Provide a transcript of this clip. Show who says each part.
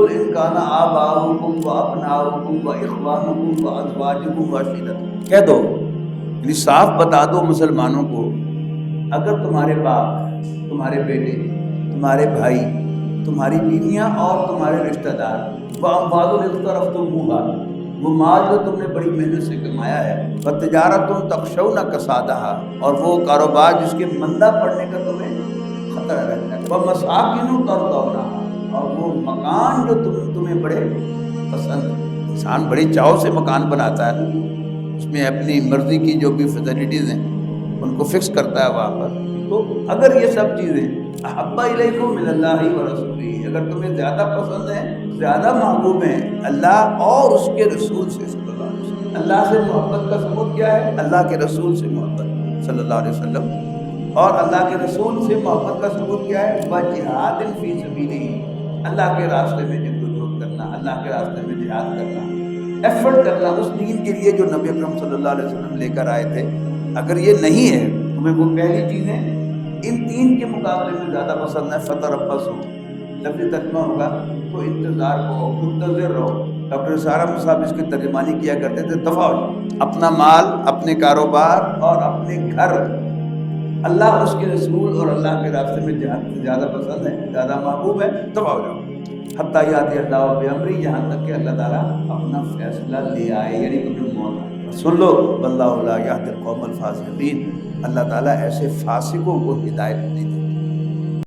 Speaker 1: قل ان کان آباؤکم وابناؤکم واخوانکم وازواجکم وعشیرتکم، کہہ دو یعنی صاف بتا دو مسلمانوں کو، اگر تمہارے باپ، تمہارے بیٹے، تمہارے بھائی، تمہاری بیویاں اور تمہارے رشتہ دار، وَأَمْوَالٌ اقْتَرَفْتُمُوهَا، وہ مال جو تم نے بڑی محنت سے کمایا ہے، وَتِجَارَةٌ تَخْشَوْنَ کَسَادَهَا، اور وہ کاروبار جس کے مندہ پڑنے کا تمہیں خطرہ رہتا ہے، وَمَسَاكِنُ تَرْضَوْنَهَا، اور وہ مکان جو تمہیں بڑے پسند ہیں۔ انسان بڑی چاؤ سے مکان بناتا ہے، اس میں اپنی مرضی کی جو بھی فیسلٹیز ہیں ان کو فکس کرتا ہے وہاں پر۔ تو اگر یہ سب چیزیں احب الیکم من اللہ ورسولہ، اگر تمہیں زیادہ پسند ہیں، زیادہ محبوب ہیں اللہ اور اس کے رسول سے صلی اللہ علیہ وسلم۔ اللہ سے محبت کا ثبوت کیا ہے؟ اللہ کے رسول سے محبت صلی اللہ علیہ وسلم، اور اللہ کے رسول سے محبت کا ثبوت کیا ہے؟ وجہاد فی سبیلہ، اللہ کے راستے میں جدوجہد کرنا، اللہ کے راستے میں جہاد کرنا، ایفرٹ کرنا اس دین کے لیے جو نبی اکرم صلی اللہ علیہ وسلم لے کر آئے تھے۔ اگر یہ نہیں ہے تمہیں وہ پہلی چیزیں ان تین کے مقابلے میں زیادہ پسند ہے، فتربصوا، لفظ ترجمہ ہوگا تو انتظار کو، منتظر رہو۔ ڈاکٹر سارا صاحب اس کی ترجمانی کیا کرتے تھے، دفع ہو جاؤ، اپنا مال، اپنے کاروبار اور اپنے گھر اللہ، اس کے رسول اور اللہ کے راستے میں جہاد سے زیادہ پسند ہے، زیادہ محبوب ہے، دفع ہو جاؤ، حتیٰ یاتی اللہ بامرہ، یہاں تک کہ اللہ تعالیٰ اپنا فیصلہ لے آئے، یعنی تمہیں موت آئے۔ سن لو، واللہ لا یہدی القوم الفاسقین، اللہ تعالیٰ ایسے فاسقوں کو ہدایت نہیں دیتا۔